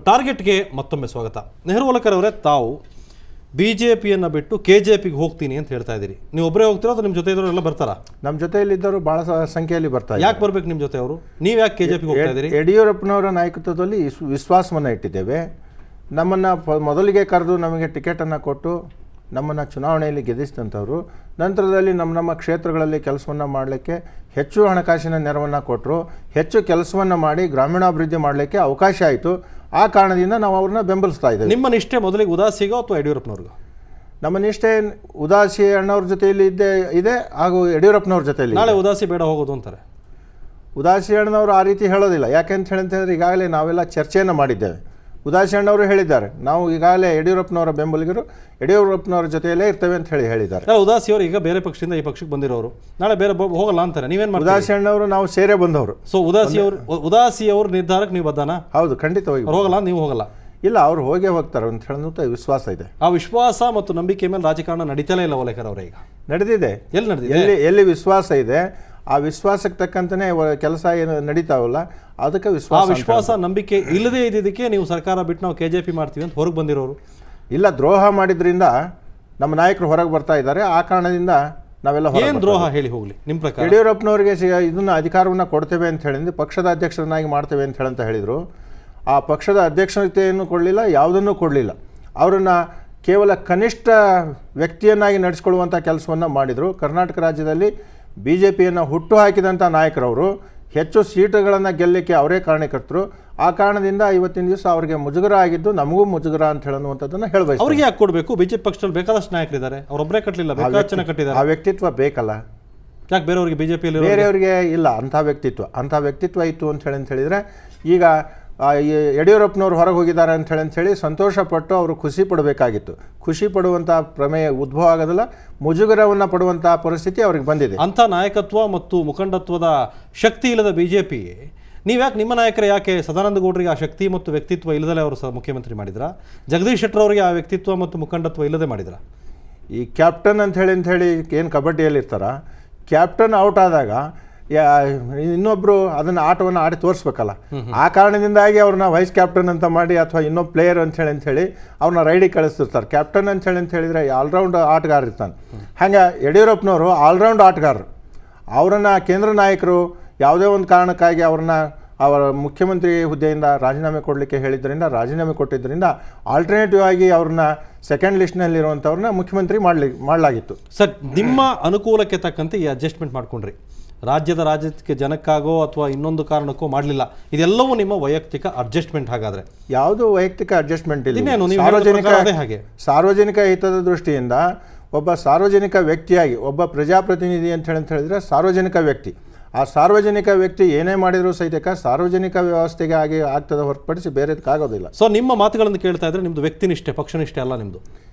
ಟಾರ್ಗೆಟ್ಗೆ ಮತ್ತೊಮ್ಮೆ ಸ್ವಾಗತ. ನೆಹರು ಓಲಕರ್ ಅವರೇ, ತಾವು BJPಯನ್ನು ಬಿಟ್ಟು KJPಗೆ ಹೋಗ್ತೀನಿ ಅಂತ ಹೇಳ್ತಾ ಇದ್ದೀರಿ. ನೀವು ಒಬ್ಬರೇ ಹೋಗ್ತೀರಾ ಅಥವಾ ನಿಮ್ಮ ಜೊತೆ ಇದ್ದವರೆಲ್ಲ ಬರ್ತಾರಾ? ನಮ್ಮ ಜೊತೆಯಲ್ಲಿದ್ದವರು ಭಾಳ ಸಂಖ್ಯೆಯಲ್ಲಿ ಬರ್ತಾರೆ. ಯಾಕೆ ಬರ್ಬೇಕು ನಿಮ್ಮ ಜೊತೆ ಅವರು? ನೀವು ಯಾಕೆ KJPಗೆ ಹೋಗ್ತಾ ಇದ್ದೀರಿ? ಯಡಿಯೂರಪ್ಪನವರ ನಾಯಕತ್ವದಲ್ಲಿ ವಿಶ್ವಾಸವನ್ನು ಇಟ್ಟಿದ್ದೇವೆ. ನಮ್ಮನ್ನು ಮೊದಲಿಗೆ ಕರೆದು ನಮಗೆ ಟಿಕೆಟನ್ನು ಕೊಟ್ಟು ನಮ್ಮನ್ನು ಚುನಾವಣೆಯಲ್ಲಿ ಗೆಲ್ಲಿಸಿದಂಥವ್ರು. ನಂತರದಲ್ಲಿ ನಮ್ಮ ಕ್ಷೇತ್ರಗಳಲ್ಲಿ ಕೆಲಸವನ್ನು ಮಾಡಲಿಕ್ಕೆ ಹೆಚ್ಚು ಹಣಕಾಸಿನ ನೆರವನ್ನು ಕೊಟ್ಟರು. ಹೆಚ್ಚು ಕೆಲಸವನ್ನು ಮಾಡಿ ಗ್ರಾಮೀಣಾಭಿವೃದ್ಧಿ ಮಾಡಲಿಕ್ಕೆ ಅವಕಾಶ ಆಯಿತು. ಆ ಕಾರಣದಿಂದ ನಾವು ಅವ್ರನ್ನ ಬೆಂಬಲಿಸ್ತಾ ಇದ್ದೇವೆ. ನಿಮ್ಮ ನಿಷ್ಠೆ ಮೊದಲಿಗೆ ಉದಾಸಿಗೋ ಅಥವಾ ಯಡಿಯೂರಪ್ಪನವ್ರಿಗೂ? ನಮ್ಮ ನಿಷ್ಠೆ ಉದಾಸಿ ಅಣ್ಣವ್ರ ಜೊತೆಯಲ್ಲಿ ಇದೆ ಹಾಗೂ ಯಡಿಯೂರಪ್ಪನವ್ರ ಜೊತೆಯಲ್ಲಿ. ನಾಳೆ ಉದಾಸಿ ಬೇಡ ಹೋಗೋದು ಅಂತಾರೆ. ಉದಾಸಿ ಅಣ್ಣವರು ಆ ರೀತಿ ಹೇಳೋದಿಲ್ಲ. ಯಾಕೆಂತ ಹೇಳಿದ್ರೆ ಈಗಾಗಲೇ ನಾವೆಲ್ಲ ಚರ್ಚೆಯನ್ನು ಮಾಡಿದ್ದೇವೆ. ಉದಾಸಿ ಅಣ್ಣವರು ಹೇಳಿದ್ದಾರೆ, ನಾವು ಈಗಾಗಲೇ ಯಡಿಯೂರಪ್ಪನವರ ಬೆಂಬಲಿಗರು, ಯಡಿಯೂರಪ್ಪನವರ ಜೊತೆಯಲ್ಲೇ ಇರ್ತೇವೆ ಅಂತ ಹೇಳಿದ್ದಾರೆ. ಉದಾಸಿಯವರು ಈಗ ಬೇರೆ ಪಕ್ಷದಿಂದ ಈ ಪಕ್ಷಕ್ಕೆ ಬಂದಿರೋರು, ನಾಳೆ ಬೇರೆ ಹೋಗಲ್ಲ ಅಂತಾರೆ. ನೀವೇನು ಮಾಡಿ? ಉದಾಸಿ ಅಣ್ಣವರು ನಾವು ಸೇರೇ ಬಂದವರು. ಸೊ ಉದಾಸಿಯವ್ರ ನಿರ್ಧಾರಕ್ಕೆ ನೀವು ಬದ್ದಾನ? ಹೌದು, ಖಂಡಿತವಾಗಿ ಹೋಗಲ್ಲ. ನೀವು ಹೋಗಲ್ಲ? ಇಲ್ಲ, ಅವ್ರು ಹೋಗ್ತಾರೆ ಅಂತ ಹೇಳೋದು ವಿಶ್ವಾಸ ಇದೆ. ಆ ವಿಶ್ವಾಸ ಮತ್ತು ನಂಬಿಕೆ ಮೇಲೆ ರಾಜಕಾರಣ ನಡೀತಲೇ ಇಲ್ಲ ಓಲೇಕರ್ ಅವರೇ. ಈಗ ನಡೆದಿದೆ. ಎಲ್ಲಿ ನಡೆದಿದೆ? ಎಲ್ಲಿ ವಿಶ್ವಾಸ ಇದೆ ಆ ವಿಶ್ವಾಸಕ್ಕೆ ತಕ್ಕಂತನೇ ಕೆಲಸ ಏನು ನಡೀತಾವಲ್ಲ, ಅದಕ್ಕೆ ವಿಶ್ವಾಸ ನಂಬಿಕೆ ಇಲ್ಲದೇ ಇದ್ದಿದ್ದಕ್ಕೆ ನೀವು ಸರ್ಕಾರ ಬಿಟ್ಟು ನಾವು KJP ಮಾಡ್ತೀವಿ ಅಂತ ಹೊರಗೆ ಬಂದಿರೋರು. ಇಲ್ಲ, ದ್ರೋಹ ಮಾಡಿದ್ರಿಂದ ನಮ್ಮ ನಾಯಕರು ಹೊರಗೆ ಬರ್ತಾ ಇದ್ದಾರೆ. ಆ ಕಾರಣದಿಂದ ನಾವೆಲ್ಲ ಏನು ದ್ರೋಹ ಹೇಳಿ ಹೋಗ್ಲಿ ನಿಮ್ಮ ಪ್ರಕಾರ? ಯಡಿಯೂರಪ್ಪನವರಿಗೆ ಇದನ್ನ ಅಧಿಕಾರವನ್ನು ಕೊಡ್ತೇವೆ ಅಂತ ಹೇಳಿದ್ರೆ ಪಕ್ಷದ ಅಧ್ಯಕ್ಷರನ್ನಾಗಿ ಮಾಡ್ತೇವೆ ಅಂತ ಹೇಳಿದರು. ಆ ಪಕ್ಷದ ಅಧ್ಯಕ್ಷತೆಯನ್ನು ಕೊಡಲಿಲ್ಲ, ಯಾವುದನ್ನೂ ಕೊಡಲಿಲ್ಲ. ಅವರನ್ನು ಕೇವಲ ಕನಿಷ್ಠ ವ್ಯಕ್ತಿಯನ್ನಾಗಿ ನಡೆಸ್ಕೊಳ್ಳುವಂಥ ಕೆಲಸವನ್ನು ಮಾಡಿದರು. ಕರ್ನಾಟಕ ರಾಜ್ಯದಲ್ಲಿ BJPಯನ್ನು ಹುಟ್ಟು ಹಾಕಿದಂಥ ನಾಯಕರವರು. ಹೆಚ್ಚು ಸೀಟುಗಳನ್ನು ಗೆಲ್ಲಲಿಕ್ಕೆ ಅವರೇ ಕಾರಣಕರ್ತರು. ಆ ಕಾರಣದಿಂದ ಇವತ್ತಿನ ದಿವಸ ಅವರಿಗೆ ಮುಜುಗರ ಆಗಿದ್ದು ನಮಗೂ ಮುಜುಗರ ಅಂತ ಹೇಳುವಂಥದ್ದನ್ನು ಹೇಳಬೇಕು. ಅವ್ರಿಗೆ ಯಾಕೆ ಕೊಡಬೇಕು? BJP ಪಕ್ಷದಲ್ಲಿ ಬೇಕಾದಷ್ಟು ನಾಯಕರಿದ್ದಾರೆ, ಅವರೊಬ್ಬರೇ ಕಟ್ಟಲಿಲ್ಲ, ಬೇಕಾದಷ್ಟು ಜನ ಕಟ್ಟಿದ್ದಾರೆ. ಆ ವ್ಯಕ್ತಿತ್ವ ಬೇಕಲ್ಲ. ಯಾಕೆ ಬೇರೆಯವ್ರಿಗೆ BJPಯಲ್ಲಿ? ಬೇರೆಯವರಿಗೆ ಇಲ್ಲ ಅಂಥ ವ್ಯಕ್ತಿತ್ವ ಇತ್ತು ಅಂತ ಹೇಳಿದರೆ ಈಗ ಯಡಿಯೂರಪ್ಪನವ್ರು ಹೊರಗೆ ಹೋಗಿದ್ದಾರೆ ಅಂತ ಹೇಳಿ ಸಂತೋಷಪಟ್ಟು ಅವರು ಖುಷಿ ಪಡಬೇಕಾಗಿತ್ತು. ಖುಷಿ ಪಡುವಂಥ ಪ್ರಮೇಯ ಉದ್ಭವ ಆಗೋದಿಲ್ಲ, ಮುಜುಗರವನ್ನು ಪಡುವಂಥ ಪರಿಸ್ಥಿತಿ ಅವ್ರಿಗೆ ಬಂದಿದೆ. ಅಂಥ ನಾಯಕತ್ವ ಮತ್ತು ಮುಖಂಡತ್ವದ ಶಕ್ತಿ ಇಲ್ಲದ BJP ನೀವ್ಯಾಕೆ ನಿಮ್ಮ ನಾಯಕರು ಯಾಕೆ ಸದಾನಂದ ಗೌಡರಿಗೆ ಆ ಶಕ್ತಿ ಮತ್ತು ವ್ಯಕ್ತಿತ್ವ ಇಲ್ಲದಲೇ ಅವರು ಮುಖ್ಯಮಂತ್ರಿ ಮಾಡಿದ್ರ? ಜಗದೀಶ್ ಶೆಟ್ಟರ್ ಅವರಿಗೆ ಆ ವ್ಯಕ್ತಿತ್ವ ಮತ್ತು ಮುಖಂಡತ್ವ ಇಲ್ಲದೆ ಮಾಡಿದ್ರ? ಈ ಕ್ಯಾಪ್ಟನ್ ಅಂತ ಹೇಳಿ ಏನು ಕಬಡ್ಡಿಯಲ್ಲಿ ಇರ್ತಾರ, ಕ್ಯಾಪ್ಟನ್ ಔಟ್ ಆದಾಗ ಇನ್ನೊಬ್ರು ಅದನ್ನ ಆಟವನ್ನು ಆಡಿ ತೋರಿಸ್ಬೇಕಲ್ಲ. ಆ ಕಾರಣದಿಂದಾಗಿ ಅವ್ರನ್ನ ವೈಸ್ ಕ್ಯಾಪ್ಟನ್ ಅಂತ ಮಾಡಿ ಅಥವಾ ಇನ್ನೊಬ್ಬ ಪ್ಲೇಯರ್ ಅಂತ ಹೇಳಿ ಅವ್ರನ್ನ ರೈಡಿಗೆ ಕಳಿಸ್ತಿರ್ತಾರೆ. ಕ್ಯಾಪ್ಟನ್ ಅಂತ ಹೇಳಿದ್ರೆ ಆಲ್ರೌಂಡ್ ಆಟಗಾರ ಇರ್ತಾನೆ. ಹಾಗೆ ಯಡಿಯೂರಪ್ಪನವರು ಆಲ್ರೌಂಡ್ ಆಟಗಾರರು. ಅವರನ್ನು ಕೇಂದ್ರ ನಾಯಕರು ಯಾವುದೇ ಒಂದು ಕಾರಣಕ್ಕಾಗಿ ಅವರ ಮುಖ್ಯಮಂತ್ರಿ ಹುದ್ದೆಯಿಂದ ರಾಜೀನಾಮೆ ಕೊಡಲಿಕ್ಕೆ ಹೇಳಿದ್ದರಿಂದ ರಾಜೀನಾಮೆ ಕೊಟ್ಟಿದ್ದರಿಂದ ಆಲ್ಟರ್ನೇಟಿವ್ ಆಗಿ ಅವ್ರನ್ನ ಸೆಕೆಂಡ್ ಲಿಸ್ಟ್ನಲ್ಲಿರುವಂಥವ್ರನ್ನ ಮುಖ್ಯಮಂತ್ರಿ ಮಾಡಲಾಗಿತ್ತು. ಸರ್, ನಿಮ್ಮ ಅನುಕೂಲಕ್ಕೆ ತಕ್ಕಂತೆ ಈ ಅಡ್ಜಸ್ಟ್ಮೆಂಟ್ ಮಾಡ್ಕೊಂಡ್ರಿ. ರಾಜ್ಯಕ್ಕೆ ಜನಕ್ಕಾಗೋ ಅಥವಾ ಇನ್ನೊಂದು ಕಾರಣಕ್ಕೋ ಮಾಡಲಿಲ್ಲ. ಇದೆಲ್ಲವೂ ನಿಮ್ಮ ವೈಯಕ್ತಿಕ ಅಡ್ಜಸ್ಟ್ಮೆಂಟ್. ಹಾಗಾದರೆ ಯಾವುದು ವೈಯಕ್ತಿಕ ಅಡ್ಜಸ್ಟ್ಮೆಂಟ್ ಇಲ್ಲ. ಸಾರ್ವಜನಿಕ ಹಿತದ ದೃಷ್ಟಿಯಿಂದ ಒಬ್ಬ ಸಾರ್ವಜನಿಕ ವ್ಯಕ್ತಿಯಾಗಿ ಒಬ್ಬ ಪ್ರಜಾಪ್ರತಿನಿಧಿ ಅಂತ ಹೇಳಿದ್ರೆ ಸಾರ್ವಜನಿಕ ವ್ಯಕ್ತಿ. ಆ ಸಾರ್ವಜನಿಕ ವ್ಯಕ್ತಿ ಏನೇ ಮಾಡಿದರೂ ಸಹಿತ ಸಾರ್ವಜನಿಕ ವ್ಯವಸ್ಥೆಗೆ ಆಗ್ತದೆ ಹೊರತುಪಡಿಸಿ ಬೇರೆದಕ್ಕಾಗೋದಿಲ್ಲ. ಸೊ ನಿಮ್ಮ ಮಾತುಗಳನ್ನು ಕೇಳ್ತಾ ಇದ್ರೆ ನಿಮ್ಮದು ವ್ಯಕ್ತಿನಿಷ್ಠೆ, ಪಕ್ಷನಿಷ್ಠೆ ಅಲ್ಲ ನಿಮ್ಮದು?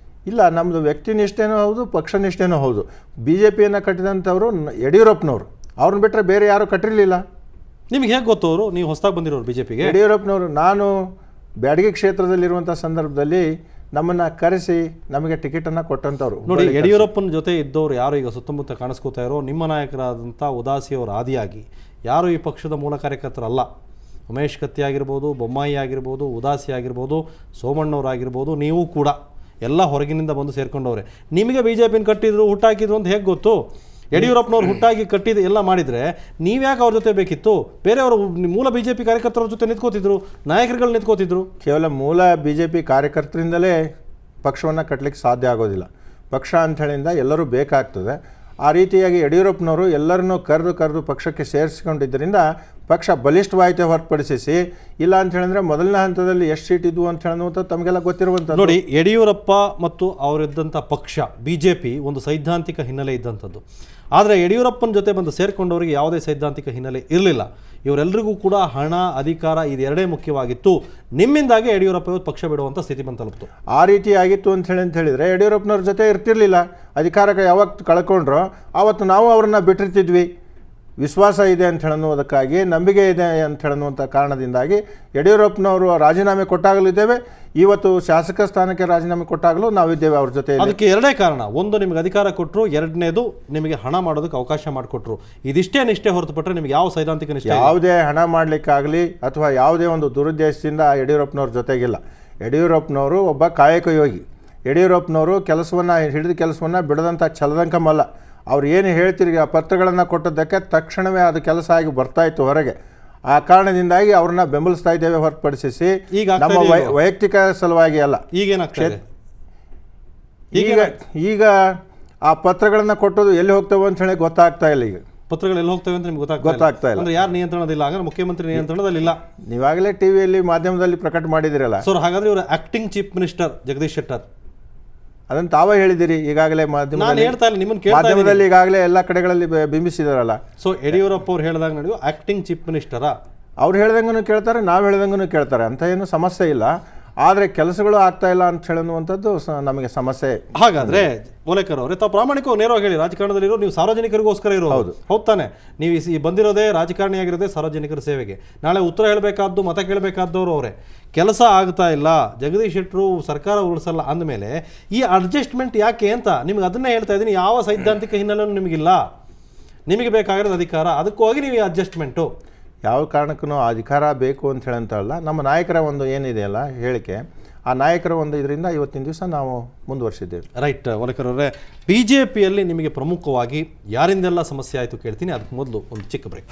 ಇಲ್ಲ, ನಮ್ಮದು ವ್ಯಕ್ತಿನಿಷ್ಠೆನೂ ಹೌದು, ಪಕ್ಷನಿಷ್ಠೆನೂ ಹೌದು. BJPಯನ್ನು ಕಟ್ಟಿದಂಥವ್ರು ಯಡಿಯೂರಪ್ಪನವರು. ಅವ್ರನ್ನ ಬಿಟ್ಟರೆ ಬೇರೆ ಯಾರೂ ಕಟ್ಟಿರಲಿಲ್ಲ. ನಿಮ್ಗೆ ಹೇಗೆ ಗೊತ್ತು ಅವರು? ನೀವು ಹೊಸದಾಗಿ ಬಂದಿರೋರು BJPಗೆ? ಯಡಿಯೂರಪ್ಪನವರು. ನಾನು ಬ್ಯಾಡಗಿ ಕ್ಷೇತ್ರದಲ್ಲಿರುವಂಥ ಸಂದರ್ಭದಲ್ಲಿ ನಮ್ಮನ್ನು ಕರೆಸಿ ನಮಗೆ ಟಿಕೆಟನ್ನು ಕೊಟ್ಟಂಥವ್ರು. ನೋಡಿ, ಯಡಿಯೂರಪ್ಪನ ಜೊತೆ ಇದ್ದವರು ಯಾರು ಈಗ ಸುತ್ತಮುತ್ತ ಕಾಣಿಸ್ಕೋತಾ ಇರೋ ನಿಮ್ಮ ನಾಯಕರಾದಂಥ ಉದಾಸಿಯವರ ಆದಿಯಾಗಿ ಯಾರು ಈ ಪಕ್ಷದ ಮೂಲ ಕಾರ್ಯಕರ್ತರಲ್ಲ. ಉಮೇಶ್ ಕತ್ತಿ ಆಗಿರ್ಬೋದು, ಬೊಮ್ಮಾಯಿ ಆಗಿರ್ಬೋದು, ಉದಾಸಿ ಆಗಿರ್ಬೋದು, ಸೋಮಣ್ಣವರಾಗಿರ್ಬೋದು, ನೀವು ಕೂಡ ಎಲ್ಲ ಹೊರಗಿನಿಂದ ಬಂದು ಸೇರ್ಕೊಂಡವ್ರೆ. ನಿಮಗೆ BJPನ ಕಟ್ಟಿದ್ರು, ಹುಟ್ಟಾಕಿದ್ರು ಅಂತ ಹೇಗೆ ಗೊತ್ತು? ಯಡಿಯೂರಪ್ಪನವ್ರು ಹುಟ್ಟಾಗಿ ಕಟ್ಟಿದ್ದು ಎಲ್ಲ ಮಾಡಿದರೆ ನೀವ್ಯಾಕೆ ಅವ್ರ ಜೊತೆ ಬೇಕಿತ್ತು? ಬೇರೆಯವರು ಮೂಲ BJP ಕಾರ್ಯಕರ್ತರ ಜೊತೆ ನಿಂತ್ಕೋತಿದ್ರು, ನಾಯಕರುಗಳು ನಿಂತ್ಕೋತಿದ್ರು. ಕೇವಲ ಮೂಲ BJP ಕಾರ್ಯಕರ್ತರಿಂದಲೇ ಪಕ್ಷವನ್ನು ಕಟ್ಟಲಿಕ್ಕೆ ಸಾಧ್ಯ ಆಗೋದಿಲ್ಲ. ಪಕ್ಷ ಅಂಥೇಳಿಂದ ಎಲ್ಲರೂ ಬೇಕಾಗ್ತದೆ. ಆ ರೀತಿಯಾಗಿ ಯಡಿಯೂರಪ್ಪನವರು ಎಲ್ಲರನ್ನೂ ಕರೆದು ಪಕ್ಷಕ್ಕೆ ಸೇರಿಸ್ಕೊಂಡಿದ್ದರಿಂದ ಪಕ್ಷ ಬಲಿಷ್ಠವಾಯಿತೆ ಹೊರತುಪಡಿಸಿ ಇಲ್ಲ ಅಂತ ಹೇಳಿದ್ರೆ ಮೊದಲನೇ ಹಂತದಲ್ಲಿ ಎಷ್ಟು ಸೀಟ್ ಇದ್ವು ಅಂತ ಹೇಳುವಂಥ ತಮಗೆಲ್ಲ ಗೊತ್ತಿರುವಂಥದ್ದು. ನೋಡಿ, ಯಡಿಯೂರಪ್ಪ ಮತ್ತು ಅವರಿದ್ದಂಥ ಪಕ್ಷ BJP ಒಂದು ಸೈದ್ಧಾಂತಿಕ ಹಿನ್ನೆಲೆ ಇದ್ದಂಥದ್ದು. ಆದರೆ ಯಡಿಯೂರಪ್ಪನ ಜೊತೆ ಬಂದು ಸೇರಿಕೊಂಡವರಿಗೆ ಯಾವುದೇ ಸೈದ್ಧಾಂತಿಕ ಹಿನ್ನೆಲೆ ಇರಲಿಲ್ಲ. ಇವರೆಲ್ಲರಿಗೂ ಕೂಡ ಹಣ, ಅಧಿಕಾರ ಇದೆರಡೇ ಮುಖ್ಯವಾಗಿತ್ತು. ನಿಮ್ಮಿಂದಾಗಿ ಯಡಿಯೂರಪ್ಪ ಪಕ್ಷ ಬಿಡುವಂಥ ಸ್ಥಿತಿ ಬಂದು ತಲುಪ್ತು. ಆ ರೀತಿ ಆಗಿತ್ತು ಅಂತ ಹೇಳಿದ್ರೆ ಯಡಿಯೂರಪ್ಪನವ್ರ ಜೊತೆ ಇರ್ತಿರ್ಲಿಲ್ಲ. ಅಧಿಕಾರಕ್ಕೆ ಯಾವತ್ತು ಕಳ್ಕೊಂಡ್ರೋ ಆವತ್ತು ನಾವು ಅವ್ರನ್ನ ಬಿಟ್ಟಿರ್ತಿದ್ವಿ. ವಿಶ್ವಾಸ ಇದೆ ಅಂತ ಹೇಳುವುದಕ್ಕಾಗಿ, ನಂಬಿಕೆ ಇದೆ ಅಂತ ಹೇಳುವಂಥ ಕಾರಣದಿಂದಾಗಿ ಯಡಿಯೂರಪ್ಪನವರು ರಾಜೀನಾಮೆ ಕೊಟ್ಟಾಗಲೂ ಇದ್ದೇವೆ, ಇವತ್ತು ಶಾಸಕ ಸ್ಥಾನಕ್ಕೆ ರಾಜೀನಾಮೆ ಕೊಟ್ಟಾಗಲೂ ನಾವಿದ್ದೇವೆ ಅವ್ರ ಜೊತೆ. ಅದಕ್ಕೆ ಎರಡೇ ಕಾರಣ, ಒಂದು ನಿಮಗೆ ಅಧಿಕಾರ ಕೊಟ್ಟರು, ಎರಡನೇದು ನಿಮಗೆ ಹಣ ಮಾಡೋದಕ್ಕೆ ಅವಕಾಶ ಮಾಡಿಕೊಟ್ರು. ಇದಿಷ್ಟೇ ನಿಷ್ಠೆ ಹೊರತುಪಟ್ಟರೆ ನಿಮಗೆ ಯಾವ ಸೈದ್ಧಾಂತಿಕ ನಿಷ್ಠೆ? ಯಾವುದೇ ಹಣ ಮಾಡಲಿಕ್ಕಾಗಲಿ ಅಥವಾ ಯಾವುದೇ ಒಂದು ದುರುದ್ದೇಶದಿಂದ ಯಡಿಯೂರಪ್ಪನವ್ರ ಜೊತೆಗಿಲ್ಲ. ಯಡಿಯೂರಪ್ಪನವರು ಒಬ್ಬ ಕಾಯಕ ಯೋಗಿ. ಯಡಿಯೂರಪ್ಪನವರು ಹಿಡಿದ ಕೆಲಸವನ್ನು ಬಿಡದಂಥ ಛಲದಂಕಮಲ್ಲ. ಅವ್ರು ಏನು ಹೇಳ್ತಿರಿ, ಆ ಪತ್ರಗಳನ್ನು ಕೊಟ್ಟದ್ದಕ್ಕೆ ತಕ್ಷಣವೇ ಅದು ಕೆಲಸ ಆಗಿ ಬರ್ತಾಯಿತ್ತು ಹೊರಗೆ. ಆ ಕಾರಣದಿಂದಾಗಿ ಅವ್ರನ್ನ ಬೆಂಬಲಿಸ್ತಾ ಇದ್ದೇವೆ ಹೊರತುಪಡಿಸಿ ನಮ್ಮ ವೈಯಕ್ತಿಕ ಸಲುವಾಗಿ ಅಲ್ಲ. ಈಗ ಆ ಪತ್ರಗಳನ್ನು ಕೊಟ್ಟೋದು ಎಲ್ಲಿ ಹೋಗ್ತವೆ ಅಂತ ಹೇಳಿ ಗೊತ್ತಾಗ್ತಾ ಇಲ್ಲ. ಈಗ ಪತ್ರಗಳು ಎಲ್ಲಿ ಹೋಗ್ತವೆ ಅಂತ ನಿಮ್ಗೆ ಗೊತ್ತಾಗ್ತಾ ಇಲ್ಲ. ಅಂದ್ರೆ ಯಾರು ನಿಯಂತ್ರಣದಿಲ್ಲ, ಹಾಗಾದ್ರೆ ಮುಖ್ಯಮಂತ್ರಿ ನಿಯಂತ್ರಣದಲ್ಲಿಲ್ಲ. ನೀವಾಗಲೇ ಟಿವಿಯಲ್ಲಿ ಮಾಧ್ಯಮದಲ್ಲಿ ಪ್ರಕಟ ಮಾಡಿದಿರಲ್ಲ ಸರ್. ಹಾಗಾದ್ರೆ ಇವರು acting chief minister Jagadish Shettar ಅದನ್ನು ತಾವೇ ಹೇಳಿದಿರಿ ಈಗಾಗಲೇ ಮಾಧ್ಯಮದಲ್ಲಿ ಈಗಾಗಲೇ ಎಲ್ಲ ಕಡೆಗಳಲ್ಲಿ ಬಿಂಬಿಸಿದಾರಲ್ಲ. ಸೊ ಯಡಿಯೂರಪ್ಪ ಅವ್ರು ಹೇಳಿದಾಗ ನಡೆಯುವ ಆಕ್ಟಿಂಗ್ ಚೀಫ್ ಮಿನಿಸ್ಟರಾ? ಅವ್ರು ಹೇಳ್ದಂಗೂ ಕೇಳ್ತಾರೆ, ನಾವು ಹೇಳ್ದಂಗೂ ಕೇಳ್ತಾರೆ, ಅಂತ ಏನು ಸಮಸ್ಯೆ ಇಲ್ಲ. ಆದರೆ ಕೆಲಸಗಳು ಆಗ್ತಾ ಇಲ್ಲ ಅಂತ ಹೇಳುವಂಥದ್ದು ನಮಗೆ ಸಮಸ್ಯೆ. ಹಾಗಾದ್ರೆ ಓಲೇಕರ್ ಅವರೇ, ತಾವು ಪ್ರಾಮಾಣಿಕವಾಗಿ ನೇರವಾಗಿ ಹೇಳಿ, ರಾಜಕಾರಣದಲ್ಲಿರೋ ನೀವು ಸಾರ್ವಜನಿಕರಿಗೋಸ್ಕರ ಇರೋ. ಹೌದು ತಾನೆ? ನೀವು ಈ ಬಂದಿರೋದೇ ರಾಜಕಾರಣಿಯಾಗಿರೋದೇ ಸಾರ್ವಜನಿಕರ ಸೇವೆಗೆ. ನಾಳೆ ಉತ್ತರ ಹೇಳಬೇಕಾದ್ದು, ಮತ ಕೇಳಬೇಕಾದವರು ಅವರೇ. ಕೆಲಸ ಆಗ್ತಾ ಇಲ್ಲ, ಜಗದೀಶ್ ಶೆಟ್ಟರು ಸರ್ಕಾರ ಉಳಿಸಲ್ಲ ಅಂದಮೇಲೆ ಈ ಅಡ್ಜಸ್ಟ್ಮೆಂಟ್ ಯಾಕೆ ಅಂತ ನಿಮ್ಗೆ ಅದನ್ನೇ ಹೇಳ್ತಾ ಇದ್ದೀನಿ. ಯಾವ ಸೈದ್ಧಾಂತಿಕ ಹಿನ್ನೆಲೆಯೂ ನಿಮಗಿಲ್ಲ. ನಿಮಗೆ ಬೇಕಾಗಿರೋದು ಅಧಿಕಾರ, ಅದಕ್ಕೋಗಿ ನೀವು ಈ ಅಡ್ಜಸ್ಟ್ಮೆಂಟು. ಯಾವ ಕಾರಣಕ್ಕೂ ಅಧಿಕಾರ ಬೇಕು ಅಂತ ಹೇಳಂತಲ್ಲ, ನಮ್ಮ ನಾಯಕರ ಒಂದು ಏನಿದೆಯಲ್ಲ ಹೇಳಿಕೆ, ಆ ನಾಯಕರ ಒಂದು ಇದರಿಂದ ಇವತ್ತಿನ ದಿವಸ ನಾವು ಮುಂದುವರಿಸಿದ್ದೇವೆ. ರೈಟ್ ಓಲೇಕರ್ ಅವರೇ, BJPಯಲ್ಲಿ ನಿಮಗೆ ಪ್ರಮುಖವಾಗಿ ಯಾರಿಂದೆಲ್ಲ ಸಮಸ್ಯೆ ಆಯಿತು ಕೇಳ್ತೀನಿ. ಅದಕ್ಕೆ ಮೊದಲು ಒಂದು ಚಿಕ್ಕ ಬ್ರೇಕ್.